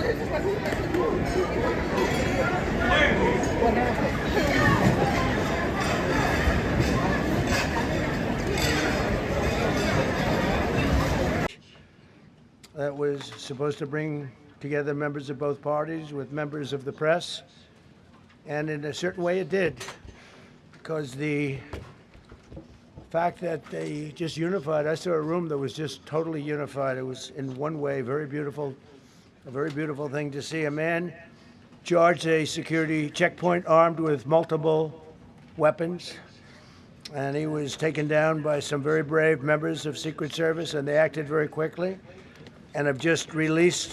That was supposed to bring together members of both parties with members of the press, and in a certain way it did, because the fact that they just unified, I saw a room that was just totally unified. It was in one way very beautiful, a very beautiful thing to see. A man charged a security checkpoint armed with multiple weapons, and he was taken down by some very brave members of Secret Service, and they acted very quickly and have just released,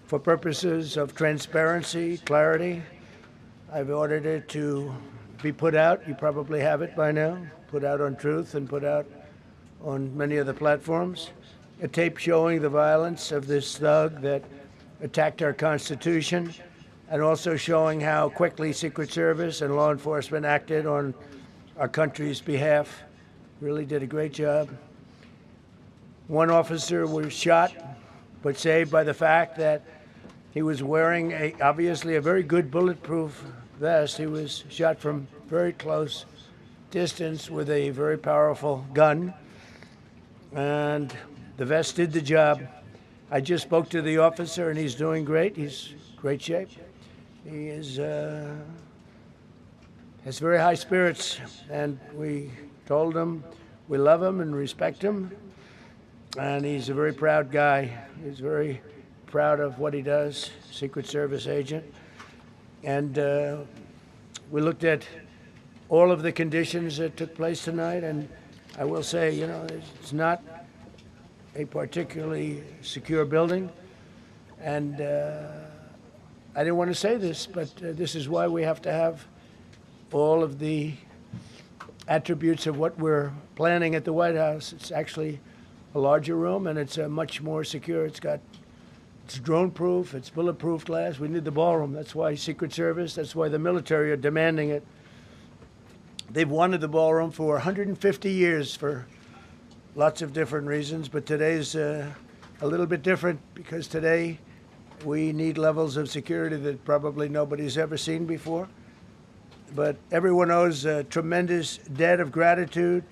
for purposes of transparency, clarity, I've ordered it to be put out. You probably have it by now, put out on Truth and put out on many of the platforms. A tape showing the violence of this thug that attacked our Constitution, and also showing how quickly Secret Service and law enforcement acted on our country's behalf. Really did a great job. One officer was shot, but saved by the fact that he was wearing obviously a very good bulletproof vest. He was shot from very close distance with a very powerful gun, and the vest did the job. I just spoke to the officer, and he's doing great. He's in great shape. He has very high spirits, and we told him we love him and respect him. And he's a very proud guy. He's very proud of what he does, Secret Service agent. And we looked at all of the conditions that took place tonight, and I will say, you know, it's not a particularly secure building. And I didn't want to say this, but this is why we have to have all of the attributes of what we're planning at the White House. It's actually a larger room, and it's much more secure. It's drone-proof, it's bulletproof glass. We need the ballroom. That's why Secret Service, that's why the military are demanding it. They've wanted the ballroom for 150 years for lots of different reasons, but today's a little bit different, because today we need levels of security that probably nobody's ever seen before. But everyone owes a tremendous debt of gratitude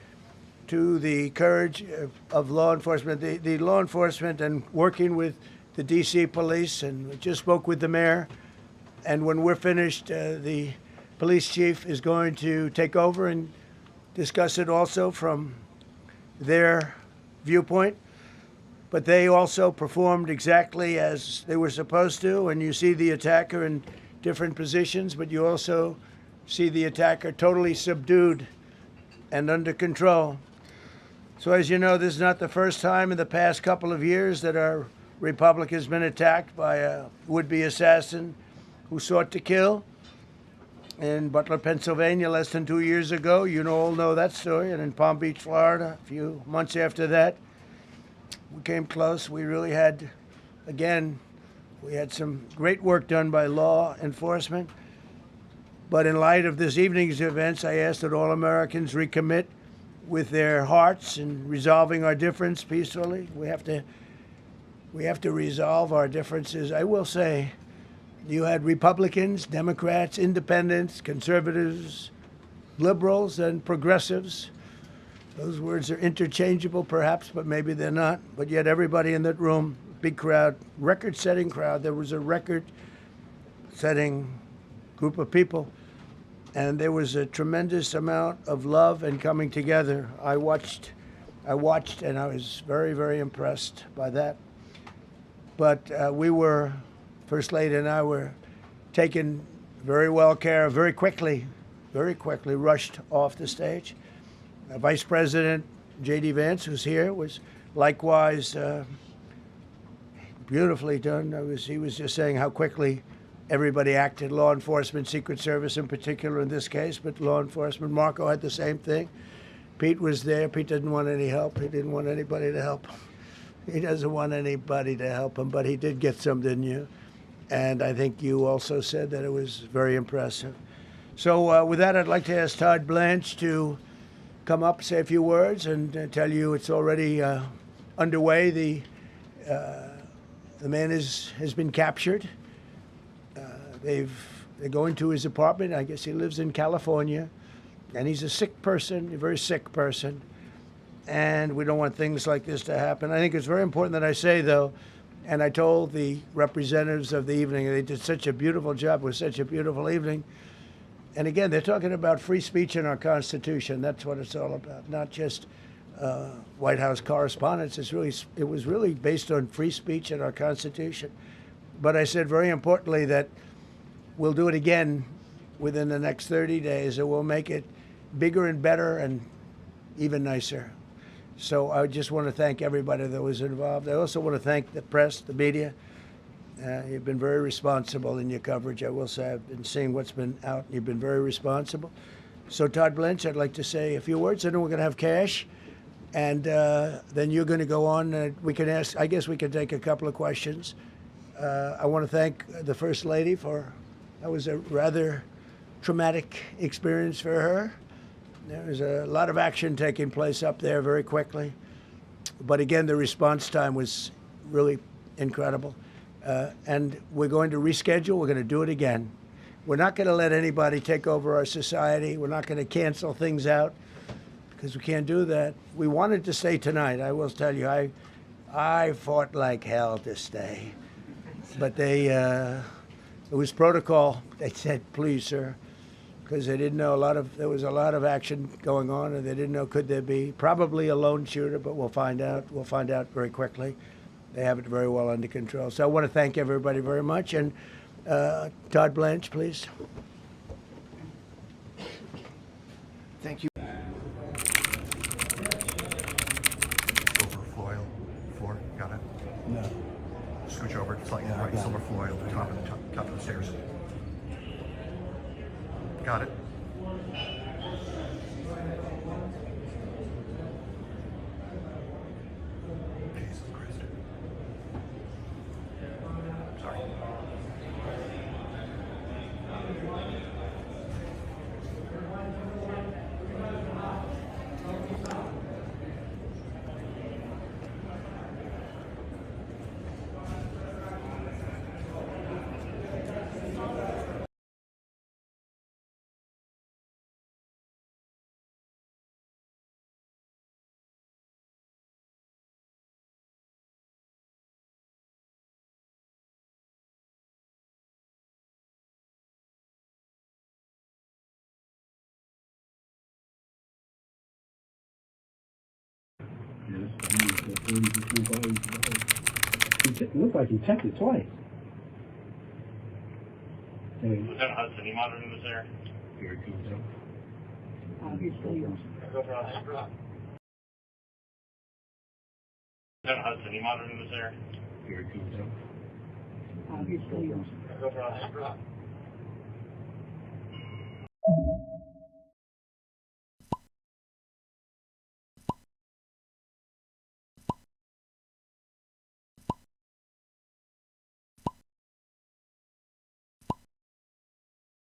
to the courage of law enforcement, the law enforcement, and working with the D.C. police. And we just spoke with the mayor. And when we're finished, the police chief is going to take over and discuss it also from their viewpoint. But they also performed exactly as they were supposed to. And you see the attacker in different positions, but you also see the attacker totally subdued and under control. So as you know, this is not the first time in the past couple of years that our republic has been attacked by a would-be assassin who sought to kill. In Butler, Pennsylvania, less than 2 years ago, you all know that story. And in Palm Beach, Florida, a few months after that, we came close. We really had, again, we had some great work done by law enforcement. But in light of this evening's events, I asked that all Americans recommit with their hearts in resolving our difference peacefully. We have to resolve our differences. I will say, you had Republicans, Democrats, independents, conservatives, liberals, and progressives. Those words are interchangeable, perhaps, but maybe they're not. But yet everybody in that room, big crowd, record-setting crowd. There was a record-setting group of people. And there was a tremendous amount of love and coming together. I watched, and I was very, very impressed by that. But we were, First Lady and I were taken very well care of, very quickly rushed off the stage. Vice President J.D. Vance, who's here, was likewise beautifully done. He was just saying how quickly everybody acted, law enforcement, Secret Service in particular in this case, but law enforcement. Marco had the same thing. Pete was there. Pete didn't want any help. He didn't want anybody to help him. He doesn't want anybody to help him, but he did get some, didn't you? And I think you also said that it was very impressive. So with that, I'd like to ask Todd Blanche to come up, say a few words, and tell you it's already underway, the The man has been captured. They're going to his apartment. I guess he lives in California. And he's a sick person, a very sick person. And we don't want things like this to happen. I think it's very important that I say, though, and I told the representatives of the evening, they did such a beautiful job. It was such a beautiful evening. And again, they're talking about free speech in our Constitution. That's what it's all about, not just White House correspondence. It was really based on free speech in our Constitution. But I said very importantly that we'll do it again within the next 30 days, and we'll make it bigger and better and even nicer. So I just want to thank everybody that was involved. I also want to thank the press, the media. You've been very responsible in your coverage. I will say I've been seeing what's been out. You've been very responsible. So Todd Blanche, I'd like to say a few words. I know we're going to have cash, and then you're going to go on. We can ask. I guess we can take a couple of questions. I want to thank the First Lady for. That was a rather traumatic experience for her. There was a lot of action taking place up there very quickly. But again, the response time was really incredible. And we're going to reschedule. We're going to do it again. We're not going to let anybody take over our society. We're not going to cancel things out because we can't do that. We wanted to stay tonight. I will tell you, I fought like hell to stay. But it was protocol. They said, please, sir. Because they didn't know there was a lot of action going on, and they didn't know could there be probably a lone shooter, but we'll find out. We'll find out very quickly. They have it very well under control. So I want to thank everybody very much. And Todd Blanche, please. Thank you. Silver foil, 4, got it? No. Scooch over, slightly Yeah, right, silver foil, top of the stairs. Got it. Jesus Christ. Sorry. It looked like he checked it twice. Lieutenant Hudson, any monitoring this there? Here it comes up. Lieutenant Hudson, any monitoring this there? Here it comes up. Lieutenant